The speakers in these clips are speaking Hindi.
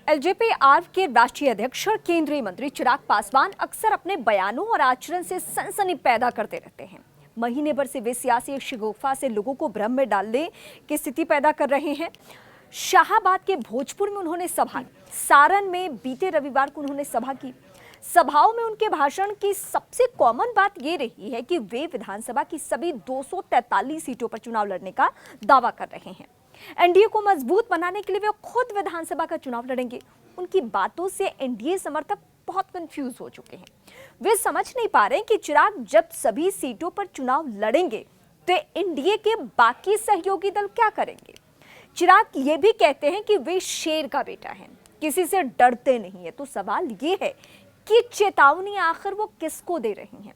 एलजेपी-आर के राष्ट्रीय अध्यक्ष और केंद्रीय मंत्री चिराग पासवान अक्सर अपने बयानों और आचरण से सनसनी पैदा करते रहते हैं। महीने भर से वे सियासी शगुफा से लोगों को भ्रम में डालने की स्थिति पैदा कर रहे हैं। शाहाबाद के भोजपुर में उन्होंने सभा की, सारण में बीते रविवार को उन्होंने सभा की। सभाओं में उनके भाषण की सबसे कॉमन बात ये रही है कि वे विधानसभा की सभी 243 सीटों पर चुनाव लड़ने का दावा कर रहे हैं। एनडीए को मजबूत बनाने के लिए वे खुद विधानसभा का चुनाव लड़ेंगे। उनकी बातों से एनडीए समर्थक बहुत कंफ्यूज हो चुके हैं। वे समझ नहीं पा रहे कि चिराग जब सभी सीटों पर चुनाव लड़ेंगे तो एनडीए के बाकी सहयोगी दल क्या करेंगे। चिराग ये भी कहते हैं कि वे शेर का बेटा हैं, किसी से डरते नहीं है। तो सवाल ये है कि चेतावनी आखिर वो किसको दे रही हैं,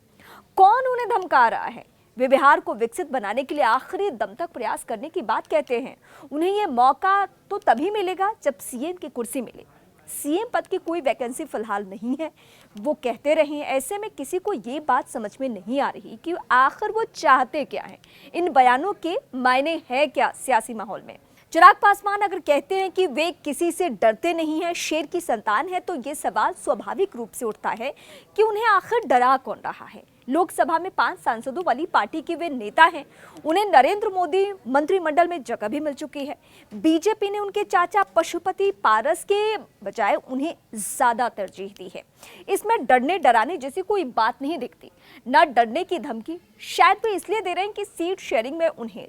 कौन उन्हें धमका रहा है। वे बिहार को विकसित बनाने के लिए आखिरी दम तक प्रयास करने की बात कहते हैं। उन्हें यह मौका तो तभी मिलेगा जब सीएम की कुर्सी मिले। सीएम पद की कोई वैकेंसी फिलहाल नहीं है, वो कहते रहे हैं। ऐसे में किसी को ये बात समझ में नहीं आ रही कि आखिर वो चाहते क्या है, इन बयानों के मायने है क्या सियासी माहौल में। चिराग पासवान अगर कहते हैं कि वे किसी से डरते नहीं हैं, शेर की संतान है, तो ये सवाल स्वाभाविक रूप से उठता है कि उन्हें आखिर डरा कौन रहा है। लोकसभा में 5 सांसदों वाली पार्टी के वे नेता हैं। उन्हें नरेंद्र मोदी मंत्रिमंडल में जगह भी मिल चुकी है। बीजेपी ने उनके चाचा पशुपति पारस के बजाय उन्हें ज्यादा तरजीह दी है। इसमें डरने डराने जैसी कोई बात नहीं दिखती, न डरने की धमकी। शायद तो इसलिए दे रहे हैं कि सीट शेयरिंग में उन्हें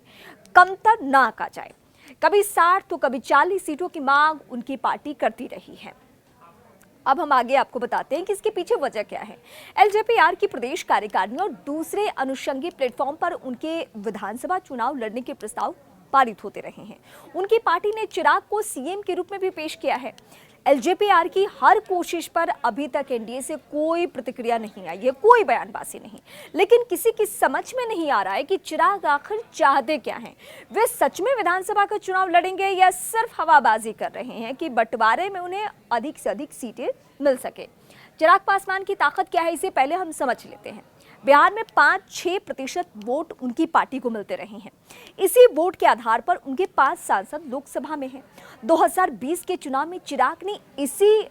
कमतर ना आका जाए। कभी 60 तो कभी 40 सीटों की मांग उनकी पार्टी करती रही है। अब हम आगे आपको बताते हैं कि इसके पीछे वजह क्या है। एलजेपी-आर की प्रदेश कार्यकारिणी और दूसरे अनुषंगी प्लेटफॉर्म पर उनके विधानसभा चुनाव लड़ने के प्रस्ताव पारित होते रहे हैं। उनकी पार्टी ने चिराग को सीएम के रूप में भी पेश किया है। एलजेपी-आर की हर कोशिश पर अभी तक एनडीए से कोई प्रतिक्रिया नहीं आई है, कोई बयानबाजी नहीं। लेकिन किसी की समझ में नहीं आ रहा है कि चिराग आखिर चाहते क्या हैं। वे सच में विधानसभा का चुनाव लड़ेंगे या सिर्फ हवाबाजी कर रहे हैं कि बंटवारे में उन्हें अधिक से अधिक सीटें मिल सके। चिराग पासवान की ताकत क्या है, इसे पहले हम समझ लेते हैं। बिहार में 5-6% वोट उनकी पार्टी को मिलते रहे हैं। इसी वोट के आधार पर उनके 5 सांसद लोकसभा में हैं। 2020 के चुनाव में चिराग ने इसी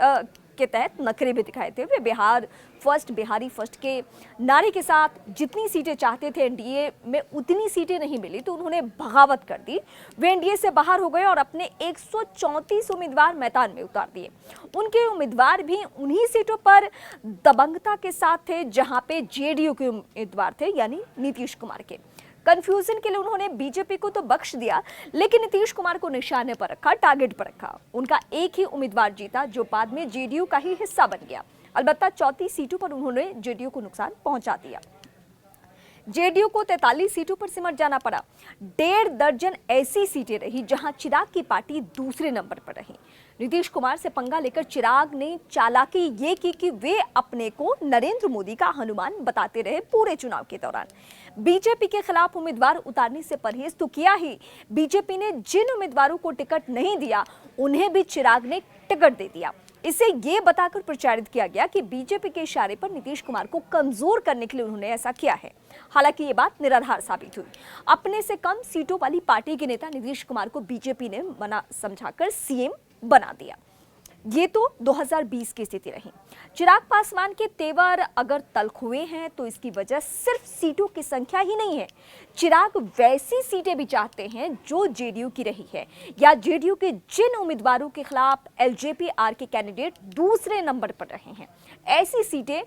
के तहत नखरे भी दिखाए थे। वे बिहार फर्स्ट, बिहारी फर्स्ट के नारे के साथ जितनी सीटें चाहते थे एनडीए में उतनी सीटें नहीं मिली, तो उन्होंने बगावत कर दी। वे एनडीए से बाहर हो गए और अपने 134 उम्मीदवार मैदान में उतार दिए। उनके उम्मीदवार भी उन्हीं सीटों पर दबंगता के साथ थे जहां पे जेडीयू के उम्मीदवार थे, यानी नीतीश कुमार के। कंफ्यूजन के लिए उन्होंने बीजेपी को तो बख्श दिया, लेकिन नीतीश कुमार को निशाने पर रखा, टारगेट पर रखा। उनका एक ही उम्मीदवार जीता, जो बाद में जेडीयू का ही हिस्सा बन गया। अलबत्ता 34 सीटों पर उन्होंने जेडीयू को नुकसान पहुंचा दिया। जेडीयू को 43 सीटों पर सिमट जाना पड़ा। 1.5 दर्जन ऐसी सीटें रही जहां चिराग की पार्टी दूसरे नंबर पर रही। नीतीश कुमार से पंगा लेकर चिराग ने चालाकी ये की कि वे अपने को नरेंद्र मोदी का हनुमान बताते रहे पूरे चुनाव के दौरान। बीजेपी के खिलाफ उम्मीदवार उतारने से परहेज तो किया ही, बीजेपी ने जिन उम्मीदवारों को टिकट नहीं दिया उन्हें भी चिराग ने टिकट दे दिया। इसे ये बताकर प्रचारित किया गया कि बीजेपी के इशारे पर नीतीश कुमार को कमजोर करने के लिए उन्होंने ऐसा किया है। हालांकि ये बात निराधार साबित हुई। अपने से कम सीटों वाली पार्टी के नेता नीतीश कुमार को बीजेपी ने मना समझाकर सीएम बना दिया। ये तो 2020 की स्थिति रही। चिराग पासवान के तेवर अगर तल्ख हुए हैं तो इसकी वजह सिर्फ सीटों की संख्या ही नहीं है। चिराग वैसी सीटें भी चाहते हैं जो जेडीयू की रही है, या जेडीयू के जिन उम्मीदवारों के खिलाफ एलजेपी-आर के कैंडिडेट दूसरे नंबर पर रहे हैं। ऐसी सीटें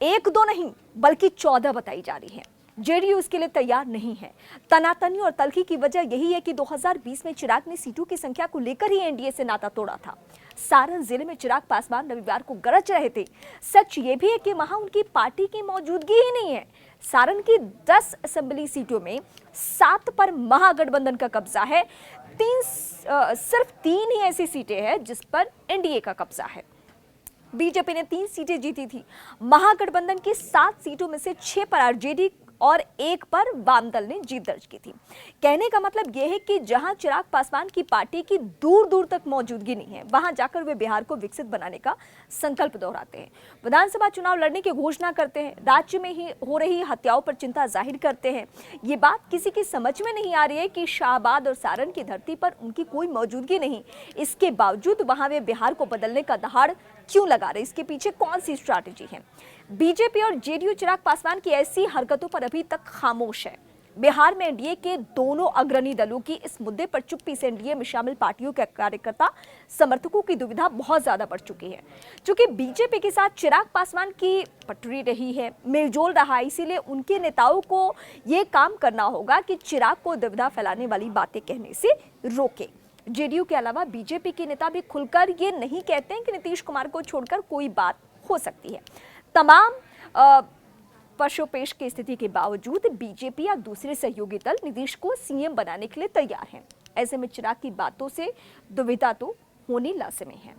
1-2 नहीं बल्कि 14 बताई जा रही है। जेडीयू इसके लिए तैयार नहीं है। तनातनी और तल्खी की वजह यही है कि 2020 में चिराग ने सीटों की संख्या को लेकर ही एनडीए से नाता तोड़ा था। सारण जिले में चिराग पासवान रविवार को गरज रहे थे। सच ये भी है कि वहां उनकी पार्टी की मौजूदगी ही नहीं है। सारण की 10 असेंबली सीटों में 7 पर महागठबंधन का कब्जा है। सिर्फ 3 ही ऐसी सीटें हैं जिस पर एनडीए का कब्जा है। बीजेपी ने 3 सीटें जीती थी। महागठबंधन की 7 सीटों में से 6 पर आरजेडी और 1 पर वाम दल ने जीत दर्ज की थी। कहने का मतलब यह है कि जहां चिराग पासवान की पार्टी की दूर दूर तक मौजूदगी नहीं है, वहां जाकर वे बिहार को विकसित बनाने का संकल्प दोहराते हैं, विधानसभा चुनाव लड़ने की घोषणा करते हैं, राज्य में ही हो रही हत्याओं पर चिंता जाहिर करते हैं। ये बात किसी की समझ में नहीं आ रही है कि शाहबाद और सारण की धरती पर उनकी कोई मौजूदगी नहीं, इसके बावजूद वहां वे बिहार को बदलने का दहाड़ क्यों लगा रहे, इसके पीछे कौन सी स्ट्रैटेजी है। बीजेपी और जेडीयू चिराग पासवान की ऐसी हरकतों पर अभी तक खामोश है। बिहार में एनडीए के दोनों अग्रणी दलों की इस मुद्दे पर चुप्पी से एनडीए में शामिल पार्टियों के कार्यकर्ता समर्थकों की दुविधा बहुत ज्यादा बढ़ चुकी है। क्योंकि बीजेपी के साथ चिराग पासवान की पटरी रही है, मेलजोल रहा है, इसीलिए उनके नेताओं को ये काम करना होगा कि चिराग को दुविधा फैलाने वाली बातें कहने से रोके। जेडीयू के अलावा बीजेपी के नेता भी खुलकर ये नहीं कहते हैं कि नीतीश कुमार को छोड़कर कोई बात हो सकती है। तमाम पशुपेश की स्थिति के बावजूद बीजेपी या दूसरे सहयोगी दल नीतीश को सीएम बनाने के लिए तैयार हैं। ऐसे में चिराग की बातों से दुविधा तो होनी लाजिमी है।